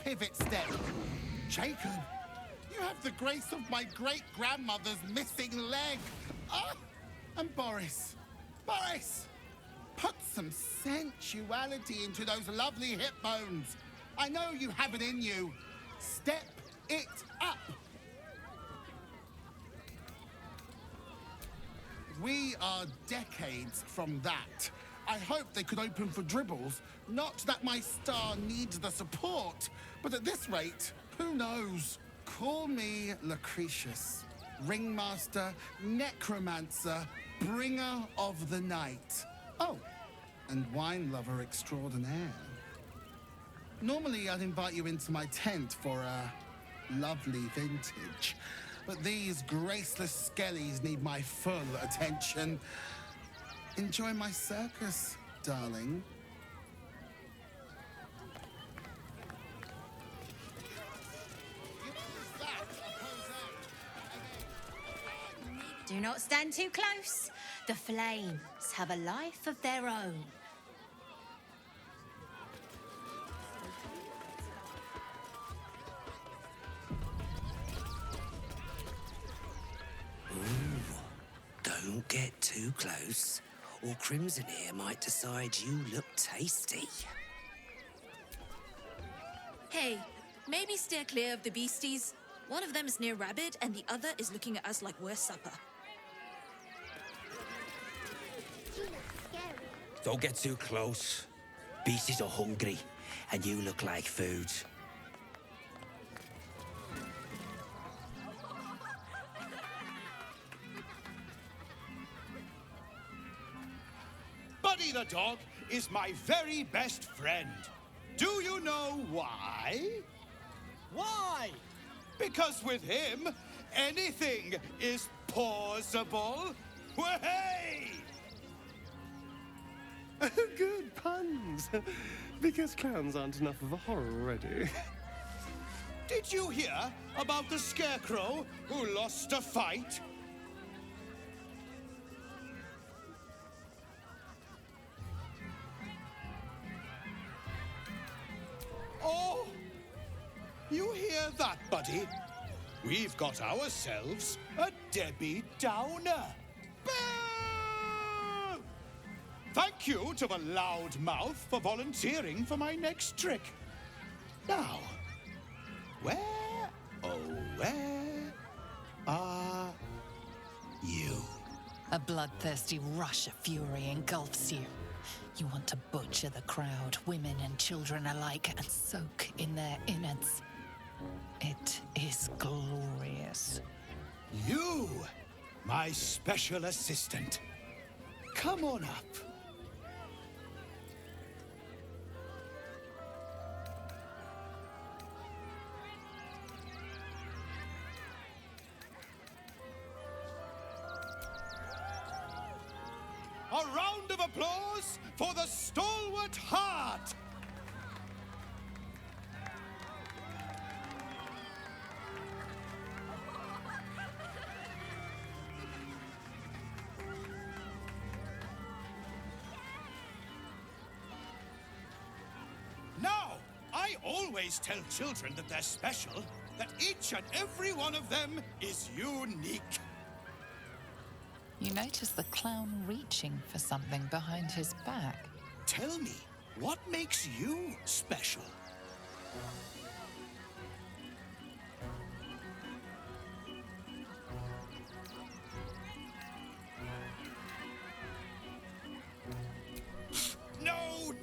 Pivot step. Jacob, you have the grace of my great-grandmother's missing leg. Ah! And Boris, put some sensuality into those lovely hip bones. I know you have it in you. Step it up. We are decades from that. I hope they could open for dribbles. Not that my star needs the support, but at this rate, who knows? Call me Lucretius, ringmaster, necromancer, bringer of the night. Oh, and wine lover extraordinaire. Normally, I'd invite you into my tent for a lovely vintage, but these graceless skellies need my full attention. Enjoy my circus, darling. Do not stand too close. The flames have a life of their own. Don't get too close, or Crimson here might decide you look tasty. Hey, maybe steer clear of the beasties. One of them is near Rabbit, and the other is looking at us like we're supper. Don't get too close. Beasties are hungry, and you look like food. Buddy the dog is my very best friend. Do you know why? Why? Because with him, anything is possible. Way! Good puns. Because clowns aren't enough of a horror already. Did you hear about the scarecrow who lost a fight? Oh, you hear that, buddy? We've got ourselves a Debbie Downer. Boo! Thank you to the loud mouth for volunteering for my next trick. Now, where, oh, where are you? A bloodthirsty rush of fury engulfs you. You want to butcher the crowd, women and children alike, and soak in their innards. It is glorious. You, my special assistant. Come on up. A round of applause for the stalwart heart. Now, I always tell children that they're special, that each and every one of them is unique. You notice the clown reaching for something behind his back. Tell me, what makes you special?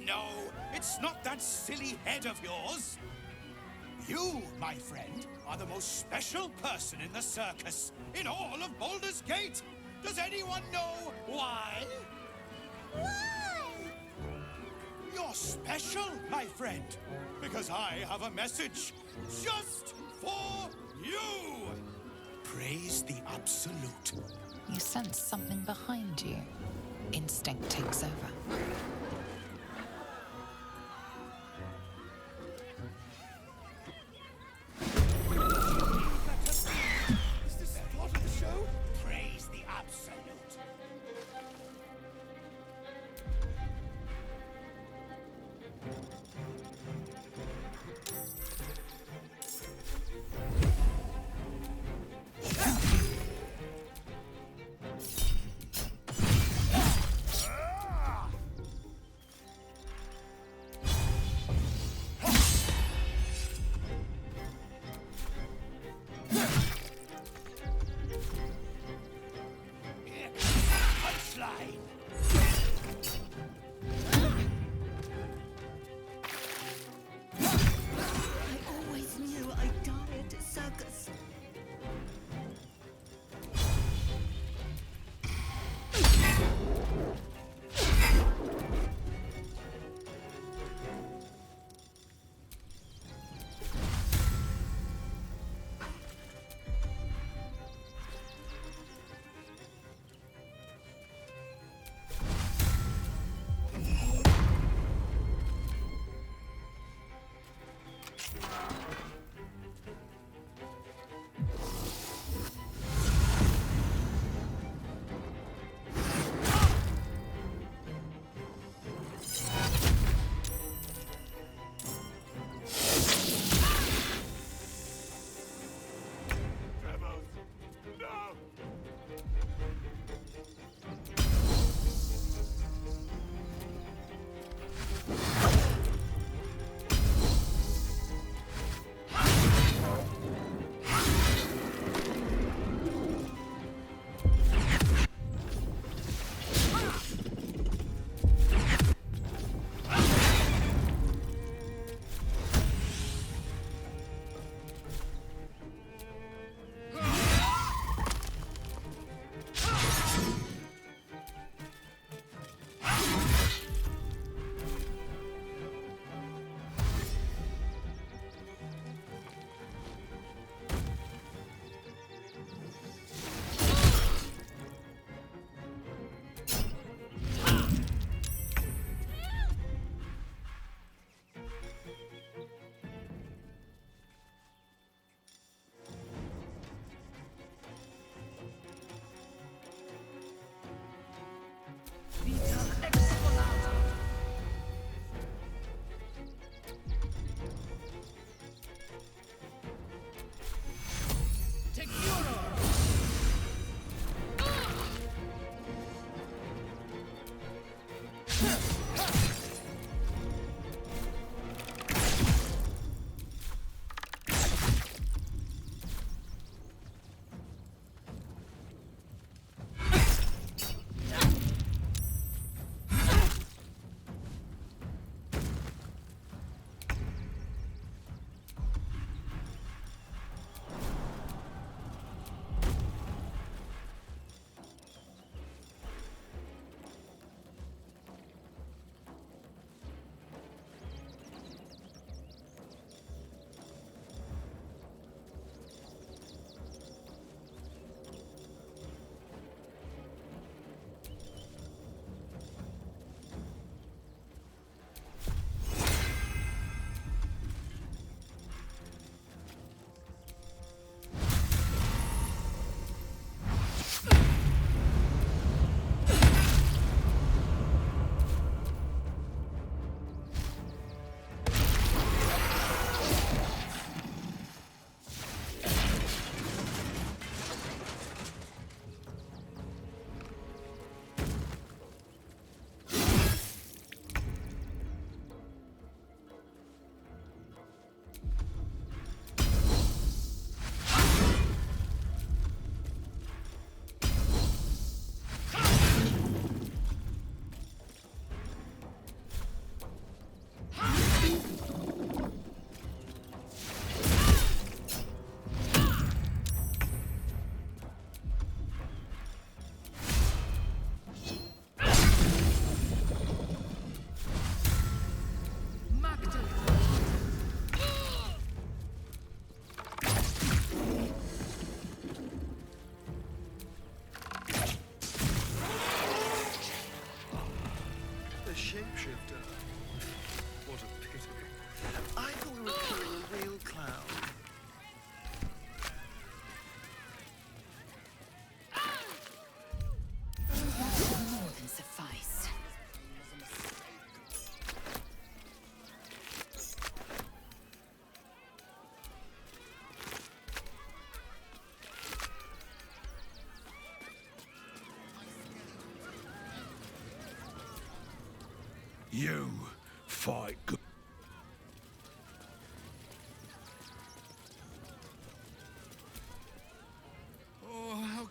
No, it's not that silly head of yours. You, my friend, are the most special person in the circus, in all of Baldur's Gate. Does anyone know why? Why? You're special, my friend, because I have a message just for you. Praise the Absolute. You sense something behind you. Instinct takes over. Is this the plot of the show? Praise the Absolute.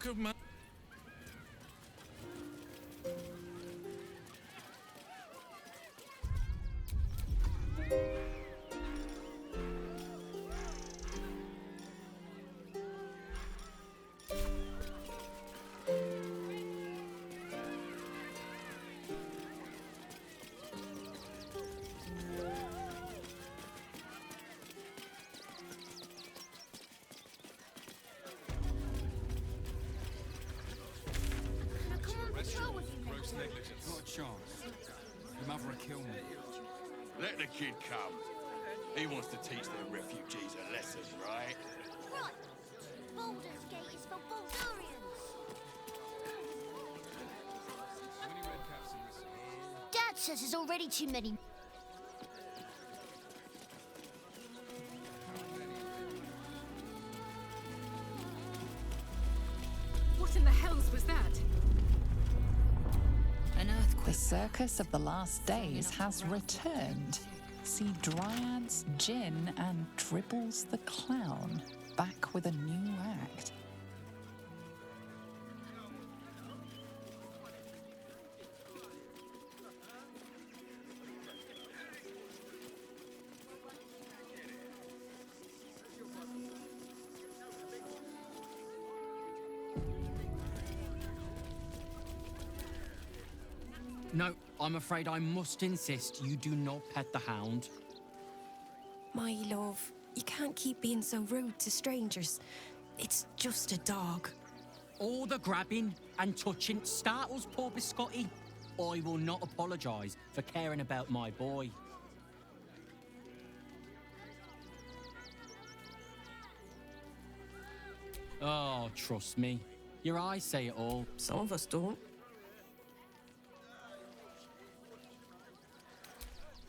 of my... Not a chance. Your mother will kill me. Let the kid come. He wants to teach them refugees a lesson, right? Right. Baldur's Gate is for Baldurians. Dad says there's already too many. What in the hells was that? An earthquake. The circus of the last days has returned. See Dryads, Jinn, and Dribbles the Clown back with a new act. No, I'm afraid I must insist you do not pet the hound. My love, you can't keep being so rude to strangers. It's just a dog. All the grabbing and touching startles poor Biscotti. I will not apologise for caring about my boy. Oh, trust me. Your eyes say it all. Some of us don't.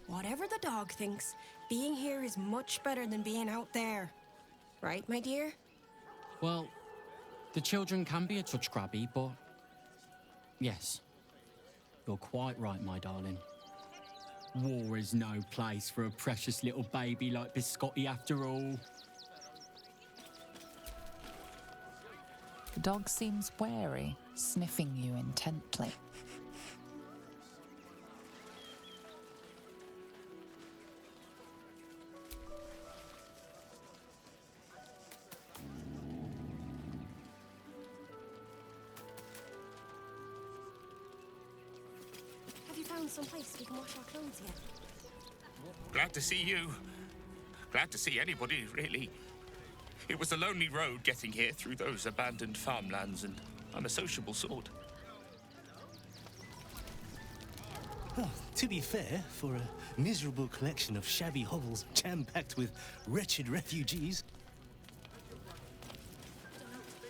Whatever the dog thinks, being here is much better than being out there. Right, my dear? Well, the children can be a touch grabby, but... Yes. You're quite right, my darling. War is no place for a precious little baby like Biscotti after all. The dog seems wary, sniffing you intently. Have you found some place we can wash our clothes yet? Glad to see you. Glad to see anybody, really. It was a lonely road getting here through those abandoned farmlands, and I'm a sociable sort. Oh, to be fair, for a miserable collection of shabby hovels jam-packed with wretched refugees...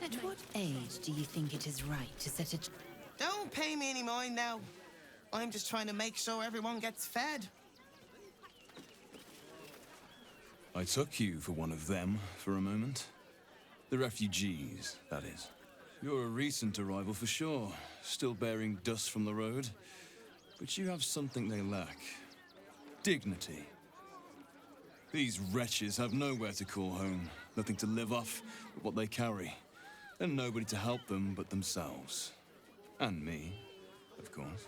At what age do you think it is right to set a... Don't pay me any mind now. I'm just trying to make sure everyone gets fed. I took you for one of them for a moment. The refugees, that is. You're a recent arrival for sure, still bearing dust from the road. But you have something they lack. Dignity. These wretches have nowhere to call home, nothing to live off but what they carry, and nobody to help them but themselves. And me, of course.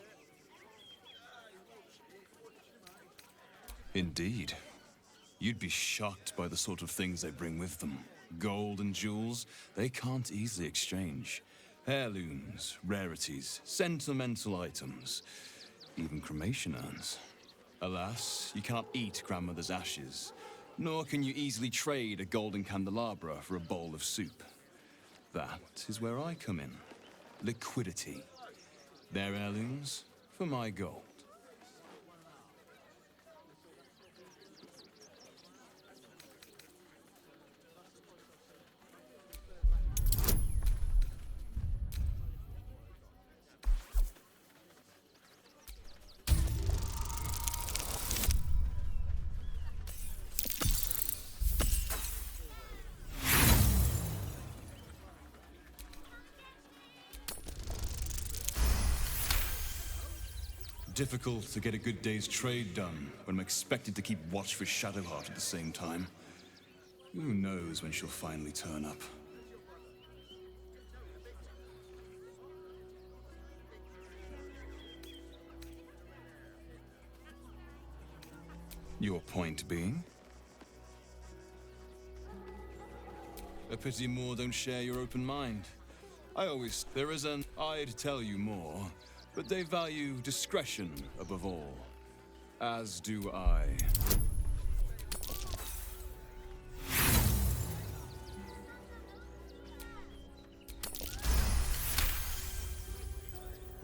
Indeed. You'd be shocked by the sort of things they bring with them. Gold and jewels, they can't easily exchange. Heirlooms, rarities, sentimental items, even cremation urns. Alas, you can't eat grandmother's ashes, nor can you easily trade a golden candelabra for a bowl of soup. That is where I come in. Liquidity. Their heirlooms for my gold. Difficult to get a good day's trade done when I'm expected to keep watch for Shadowheart at the same time. Who knows when she'll finally turn up? Your point being? A pity more don't share your open mind. There is an I'd tell you more, but they value discretion above all. As do I.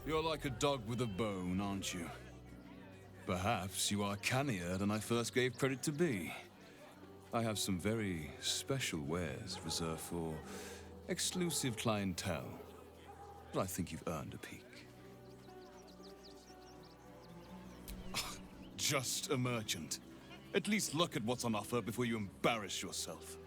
You're like a dog with a bone, aren't you? Perhaps you are cannier than I first gave credit to be. I have some very special wares reserved for exclusive clientele, but I think you've earned a peek. Just a merchant. At least look at what's on offer before you embarrass yourself.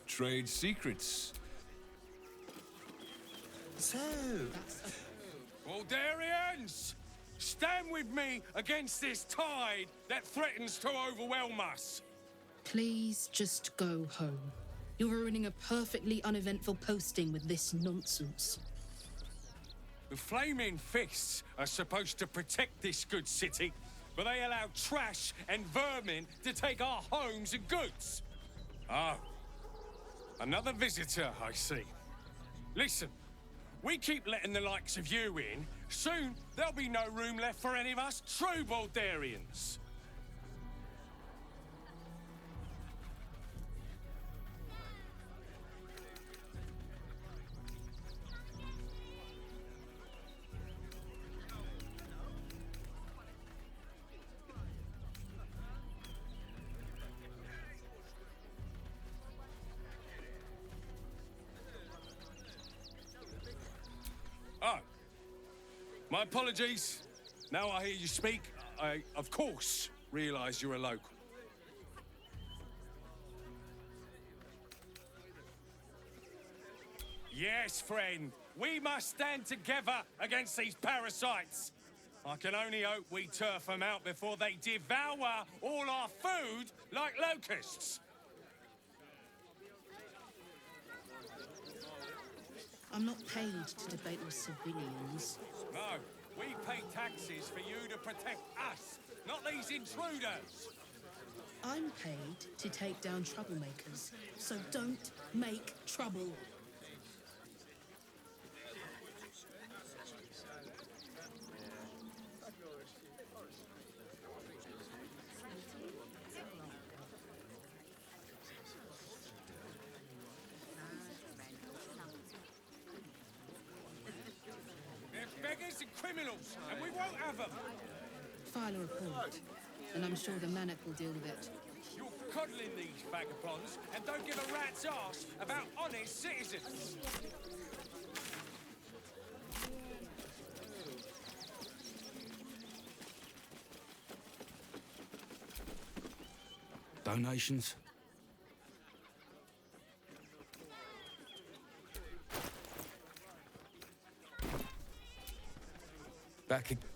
Trade secrets. So... Waldarians! Stand with me against this tide that threatens to overwhelm us. Please just go home. You're ruining a perfectly uneventful posting with this nonsense. The Flaming Fists are supposed to protect this good city, but they allow trash and vermin to take our homes and goods. Oh. Another visitor, I see. Listen, we keep letting the likes of you in. Soon, there'll be no room left for any of us true Baldarians. Oh. My apologies. Now I hear you speak, I, of course, realise you're a local. Yes, friend. We must stand together against these parasites. I can only hope we turf them out before they devour all our food like locusts. I'm not paid to debate with civilians. No, we pay taxes for you to protect us, not these intruders. I'm paid to take down troublemakers, so don't make trouble. Beggars and criminals, and we won't have them. File a report, and I'm sure the Manic will deal with it. You're coddling these vagabonds and don't give a rat's arse about honest citizens. Donations?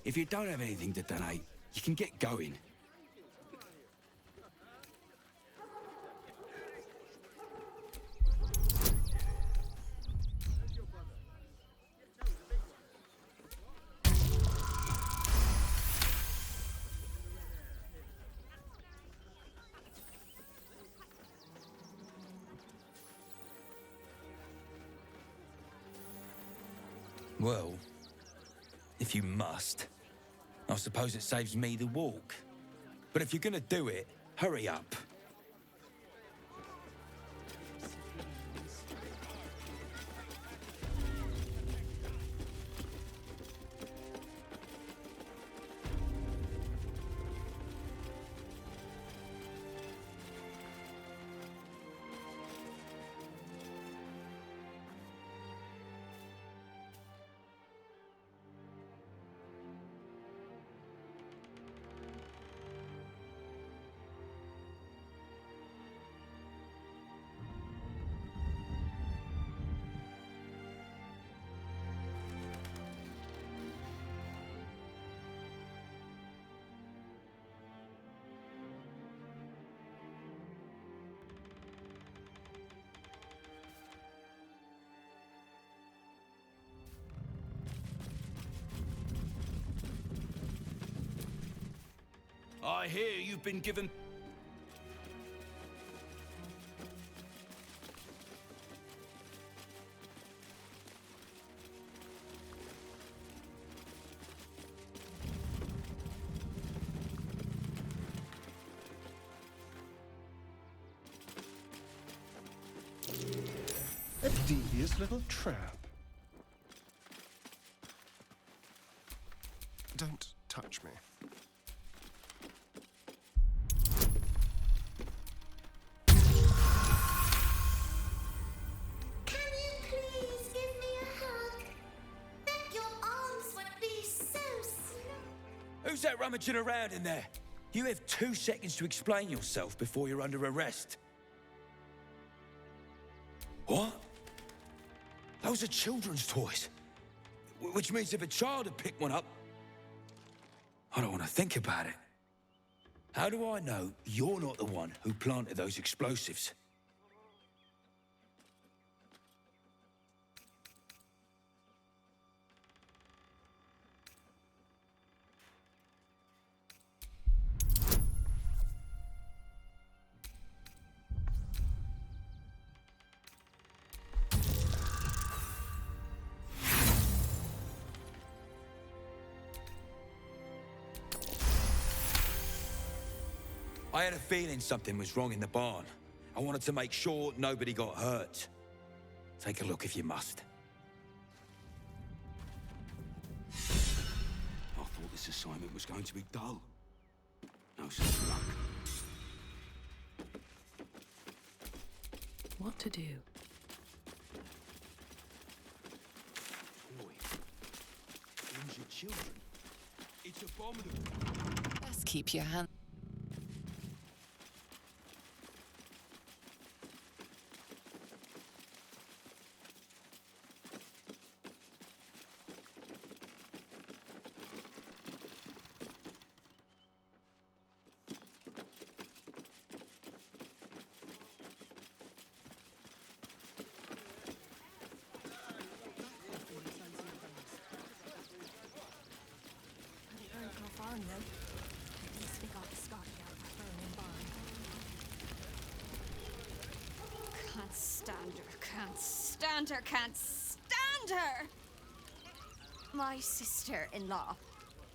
If you don't have anything to donate, You can get going. Well, if you must, I suppose it saves me the walk. But if you're gonna do it, hurry up. I hear you've been given... A devious little trap. Don't touch me. Who's that rummaging around in there? You have 2 seconds to explain yourself before you're under arrest. What? Those are children's toys. Which means if a child had picked one up... I don't want to think about it. How do I know you're not the one who planted those explosives? I had a feeling something was wrong in the barn. I wanted to make sure nobody got hurt. Take a look if you must. I thought this assignment was going to be dull. No such luck. What to do? Injured children. It's abominable. Best keep your hand. Can't stand her, can't stand her, can't stand her! My sister-in-law.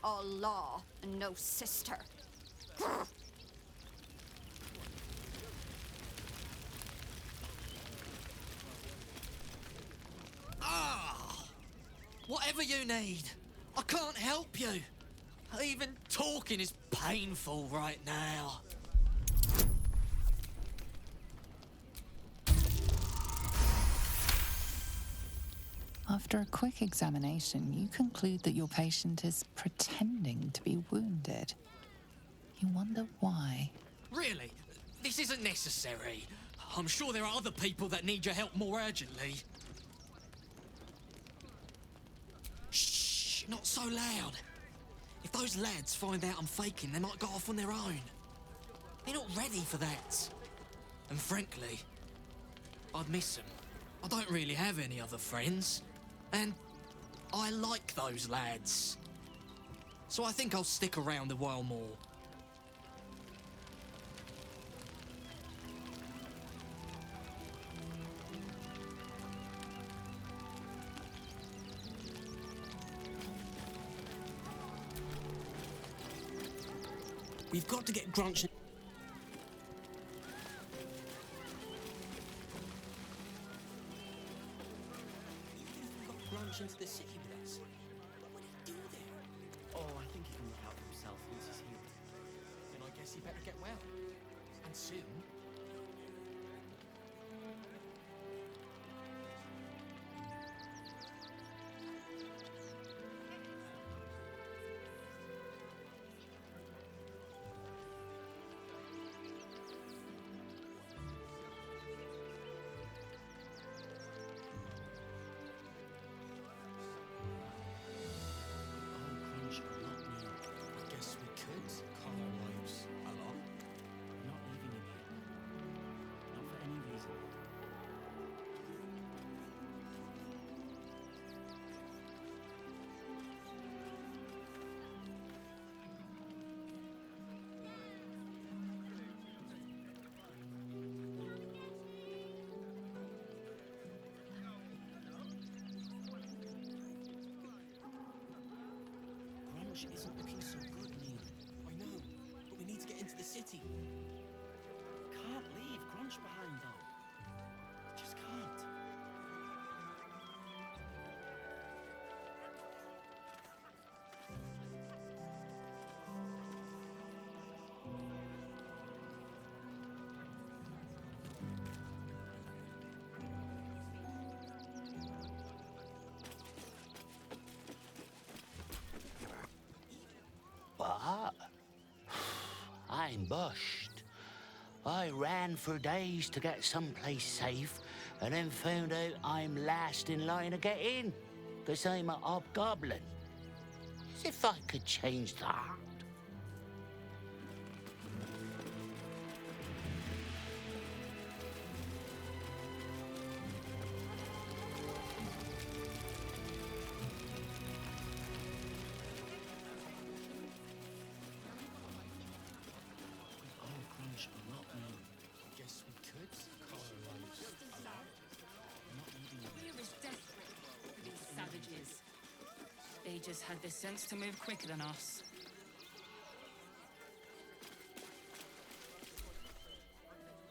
All law and no sister. Whatever you need. I can't help you. Even talking is painful right now. After a quick examination, you conclude that your patient is pretending to be wounded. You wonder why. Really? This isn't necessary. I'm sure there are other people that need your help more urgently. Shh, not so loud. If those lads find out I'm faking, they might go off on their own. They're not ready for that. And frankly, I'd miss them. I don't really have any other friends. And I like those lads. So I think I'll stick around a while more. We've got to get Grunch. Grunch into the city with us. What would he do there? Oh, I think he can look out for himself once he's here. Then I guess he better get well. And soon. I guess we could cut our lives a lot. I'm not leaving him here. Not for any reason. Grunch isn't looking so good, Neil. I know, but we need to get into the city. Can't leave Grunch behind, though. Just can't. What? I'm bushed. I ran for days to get someplace safe and then found out I'm last in line to get in, because I'm a hobgoblin. As if I could change that. Guess we could cut our lives a lot. Not leaving him here. We're as desperate, these savages. They just had the sense to move quicker than us.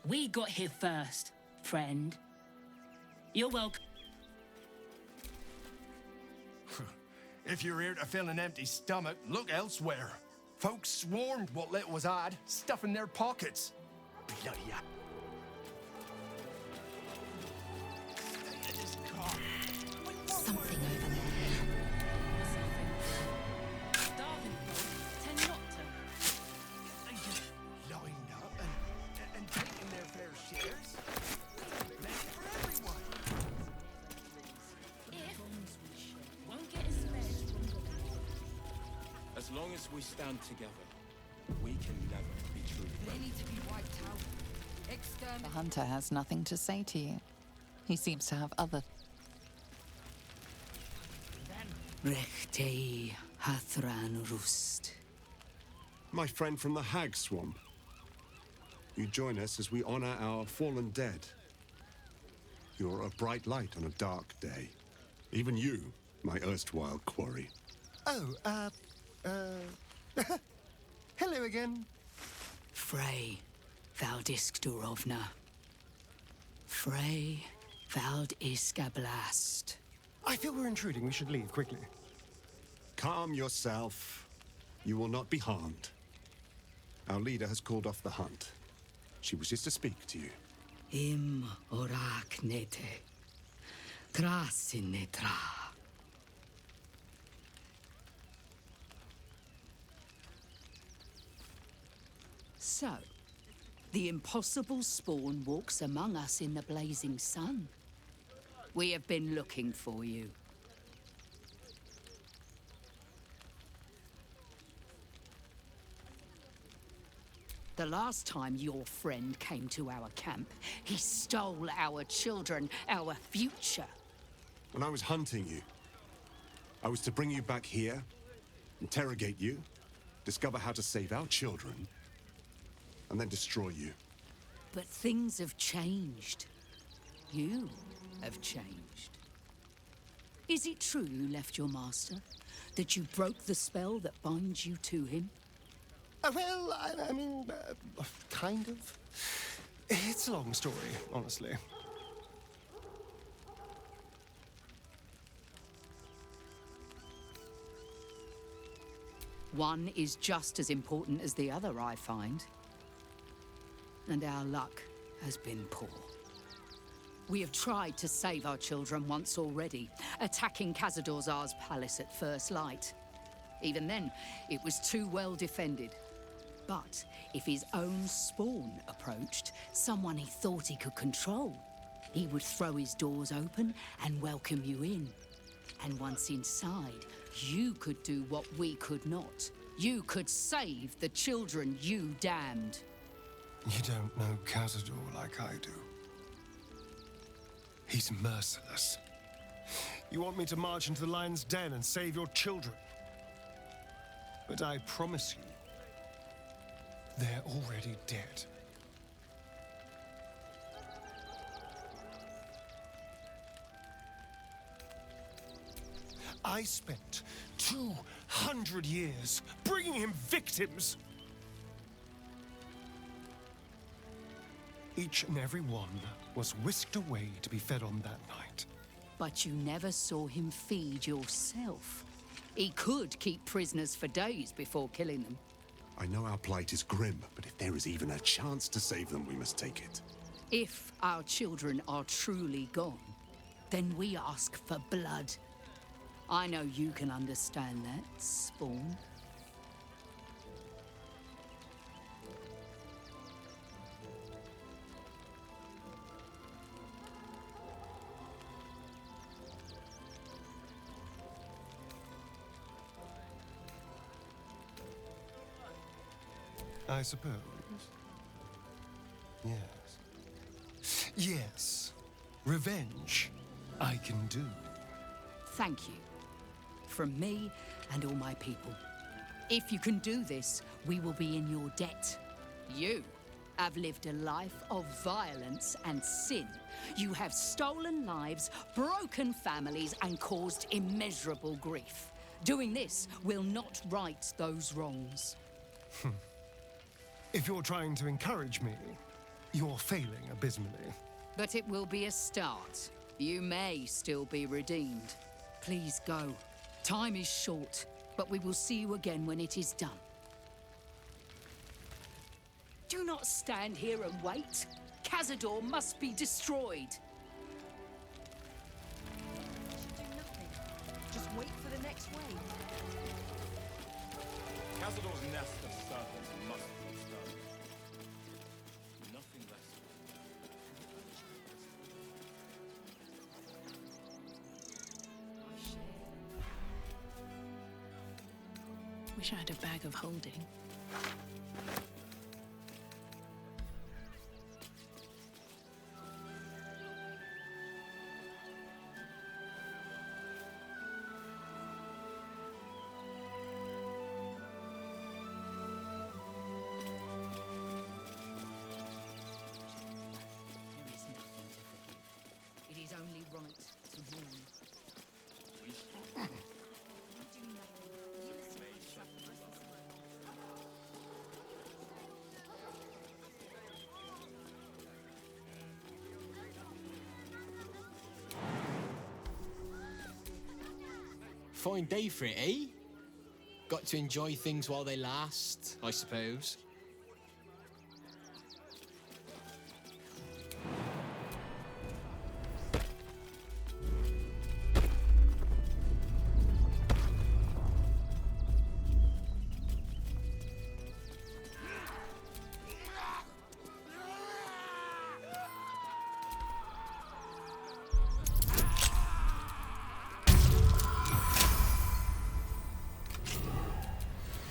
We got here first, friend. You're welcome. If you're here to fill an empty stomach, look elsewhere. Folks swarmed what little was odd, stuffing their pockets. Bloody hell. Something over there. Starving folk tend not to. They just lined up and taking their fair shares. Plenty for everyone. If won't get as fed. As long as we stand together, we can never be truly They need to be wiped out. The hunter has nothing to say to you. He seems to have other. Rechtei Hathran Rust. My friend from the Hag Swamp. You join us as we honor our fallen dead. You're a bright light on a dark day. Even you, my erstwhile quarry. Oh, hello again. Frey Valdisk Durovna. Frey Valdiska Blast. I feel we're intruding. We should leave quickly. Calm yourself. You will not be harmed. Our leader has called off the hunt. She wishes to speak to you. Im orak nete. Trasinetra. So, the impossible spawn walks among us in the blazing sun. We have been looking for you. The last time your friend came to our camp, he stole our children, our future. When I was hunting you, I was to bring you back here, interrogate you, discover how to save our children, and then destroy you. But things have changed. You have changed. Is it true you left your master? That you broke the spell that binds you to him? Well, I mean, kind of. It's a long story, honestly. One is just as important as the other, I find. And our luck has been poor. We have tried to save our children once already, attacking Khazad-dûr's palace at first light. Even then, it was too well defended. But if his own spawn approached, someone he thought he could control, he would throw his doors open and welcome you in. And once inside, you could do what we could not. You could save the children you damned. You don't know Khazad-dûr like I do. He's merciless. You want me to march into the lion's den and save your children? But I promise you, they're already dead. I spent 200 years bringing him victims. Each and every one was whisked away to be fed on that night. But you never saw him feed yourself. He could keep prisoners for days before killing them. I know our plight is grim, but if there is even a chance to save them, we must take it. If our children are truly gone, then we ask for blood. I know you can understand that, Spawn. I suppose. Yes. Yes. Revenge, I can do. Thank you. From me and all my people. If you can do this, we will be in your debt. You have lived a life of violence and sin. You have stolen lives, broken families, and caused immeasurable grief. Doing this will not right those wrongs. If you're trying to encourage me, you're failing abysmally. But it will be a start. You may still be redeemed. Please go. Time is short, but we will see you again when it is done. Do not stand here and wait. Khazad-dûr must be destroyed. Just wait for the next wave. Khazad-dûr's nest of serpents must be disturbed. Nothing less. Wish I had a bag of holding. It is only right to mourn. Fine day for it, eh? Got to enjoy things while they last, I suppose.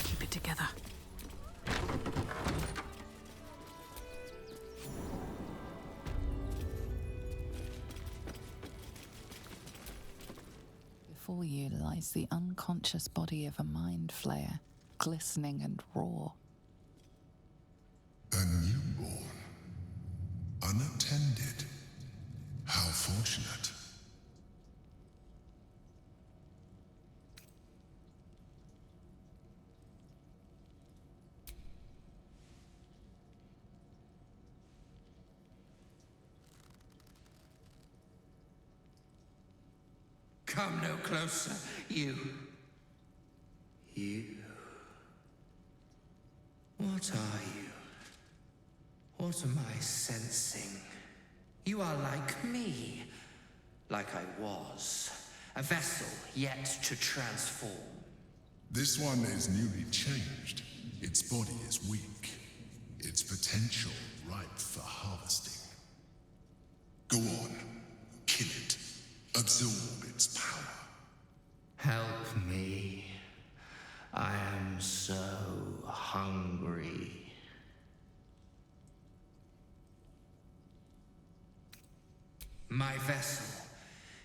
Keep it together. before you lies the unconscious body of a mind flayer, glistening and raw. A newborn. Unattended. How fortunate. Come no closer, you. You. What are you? What am I sensing? You are like me. Like I was. A vessel yet to transform. This one is newly changed. Its body is weak. Its potential ripe for harvesting. Go on. Kill it. Absorb its power. Help me. I am so hungry. My vessel.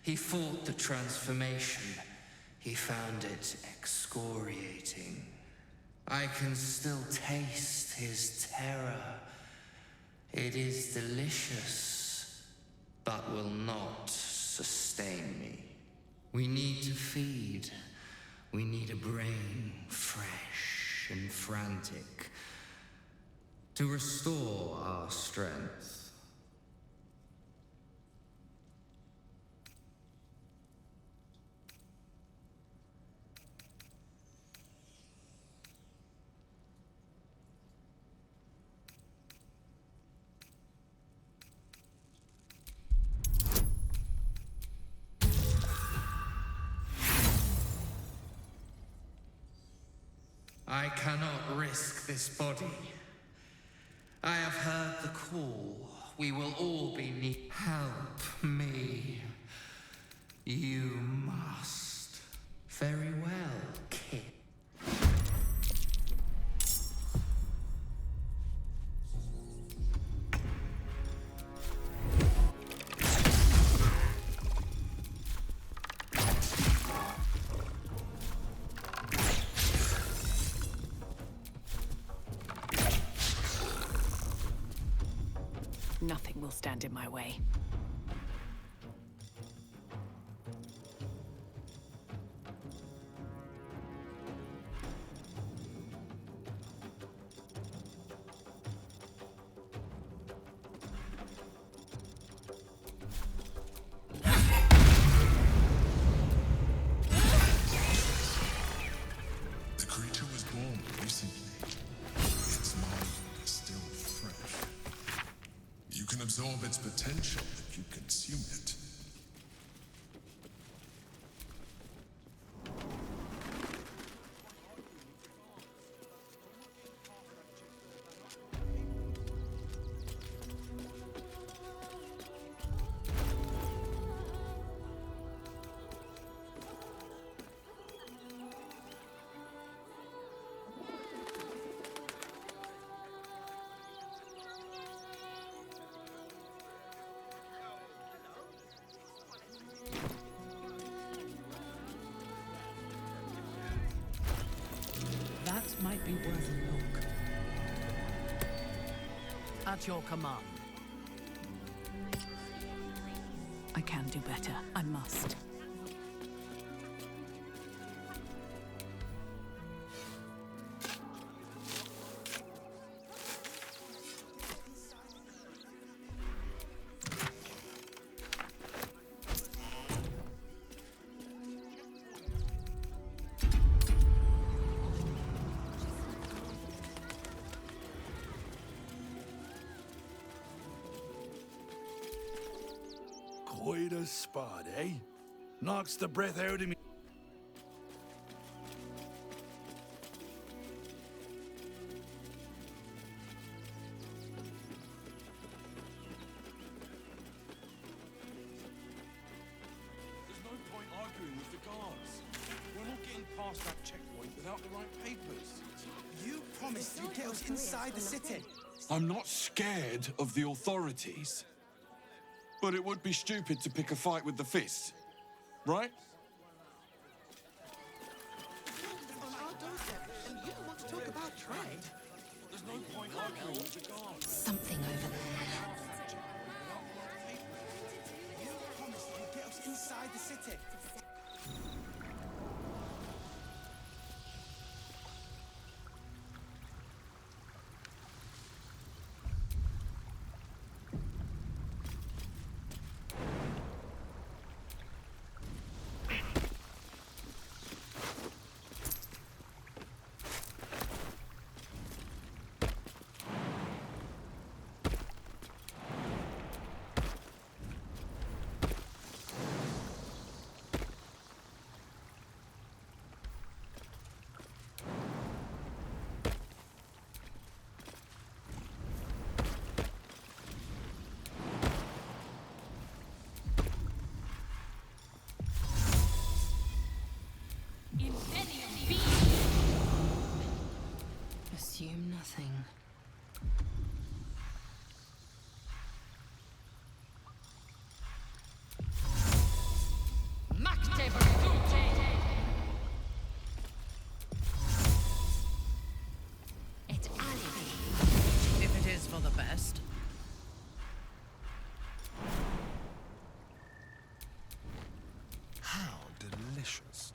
He fought the transformation. He found it excoriating. I can still taste his terror. It is delicious, but will not sustain me. We need to feed. We need a brain fresh and frantic to restore our strength. I cannot risk this body. I have heard the call. We will all be need. Help me. You must. Very well, kid. Nothing will stand in my way. The creature was born recently. Its mind is still fresh. You can absorb its potential if you consume it. That might be worth a look. At your command. I can do better. I must. Quite a spot, eh? Knocks the breath out of me. There's no point arguing with the guards. We're not getting past that checkpoint without the right papers. You promised you'd get us inside the city. I'm not scared of the authorities. But it would be stupid to pick a fight with the fist, right? afraid. There's no point arguing with the guards. Something over there. You promised you'd get us inside the city. Assume nothing. It's alibi. If it is for the best. How delicious.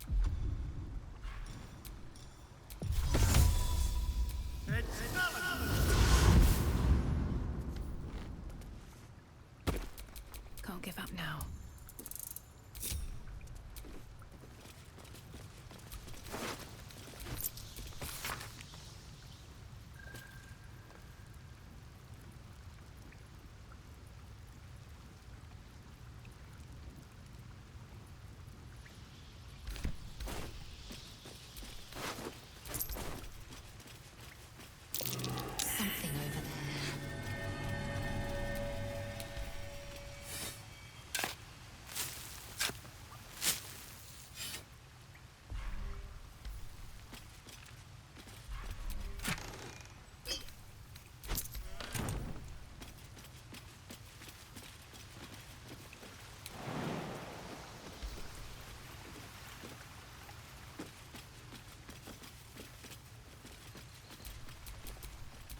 Can't give up now. Something over there.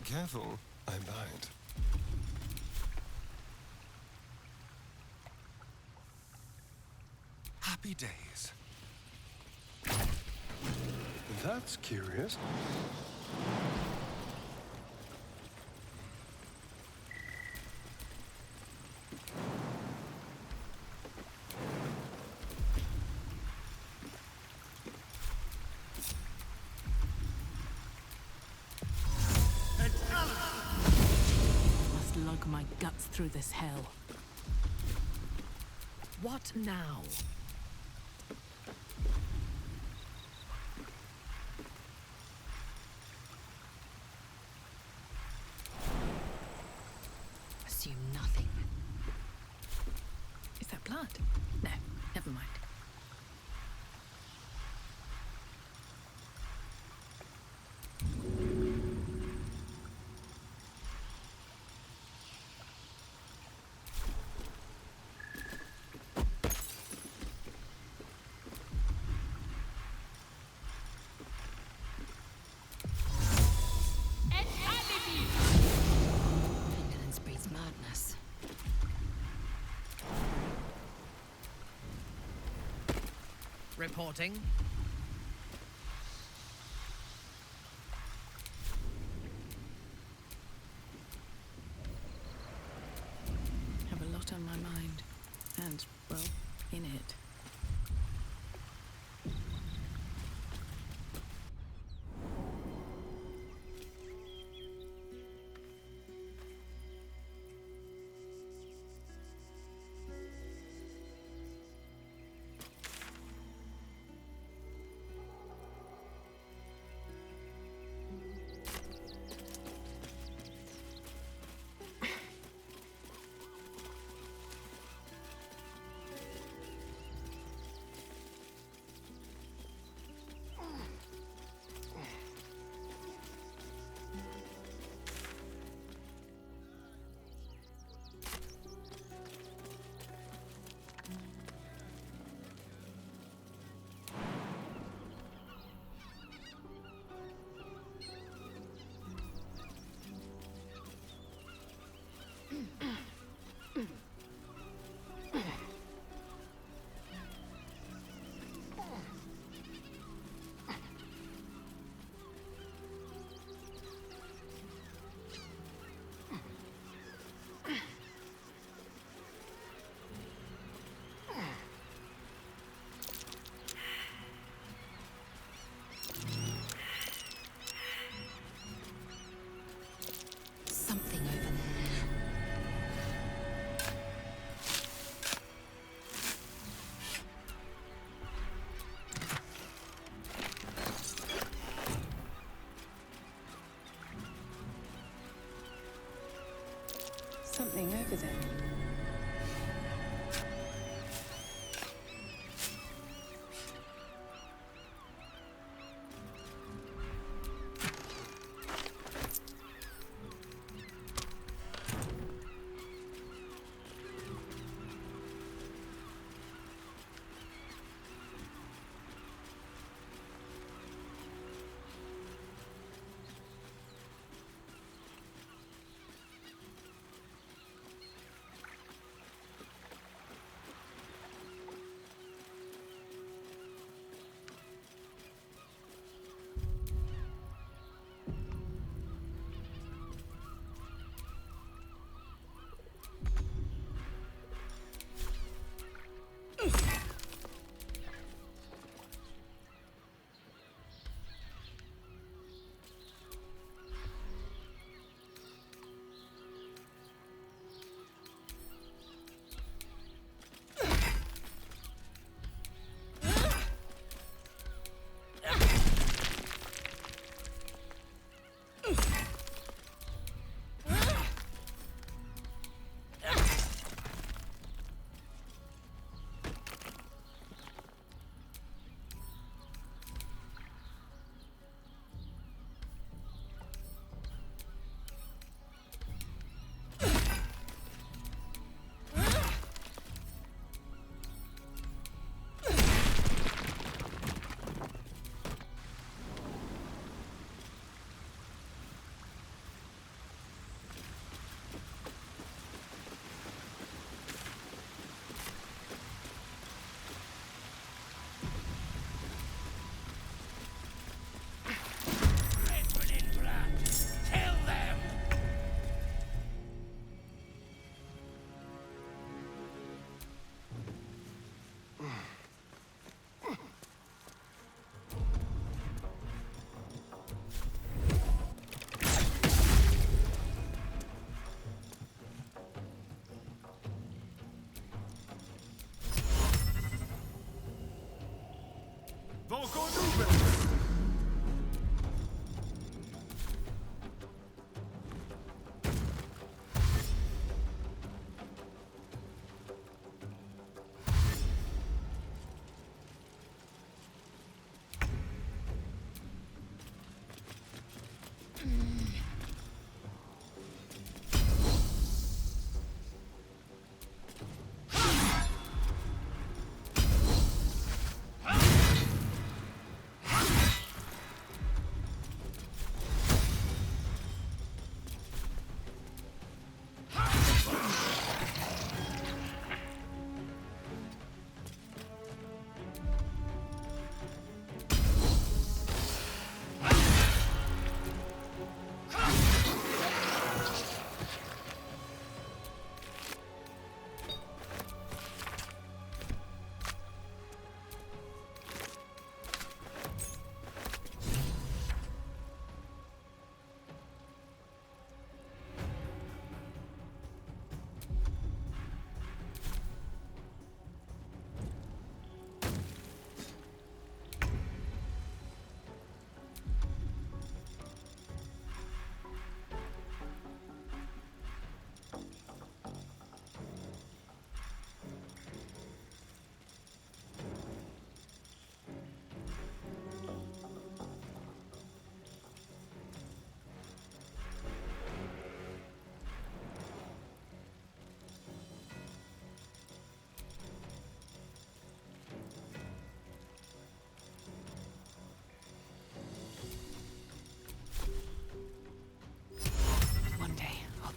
Careful, I'm behind. Happy days. That's curious. Must lug my guts through this hell. What now? Assume nothing. Is that blood? No, never mind. Vigilance breeds madness. Reporting. Have a lot on my mind. And, well, in it. Something over there.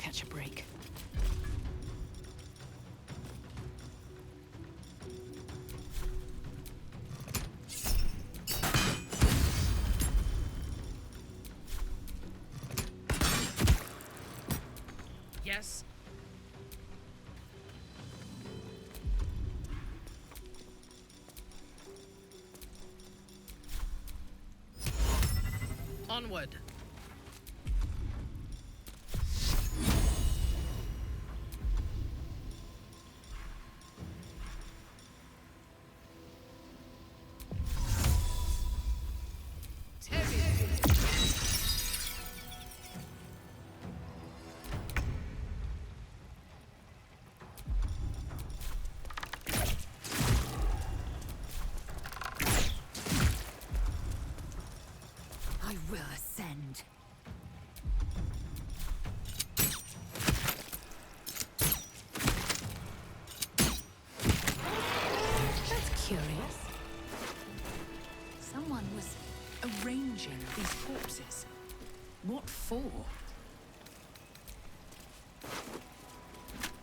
catch a break. Yes? Onward. for?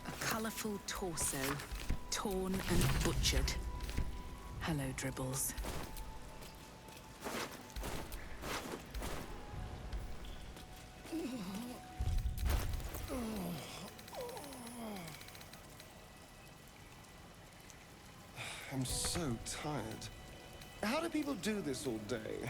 A colourful torso, torn and butchered. Hello, Dribbles. I'm so tired. How do people do this all day?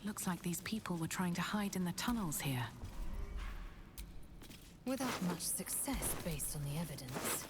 Looks like these people were trying to hide in the tunnels here. Without much success based on the evidence.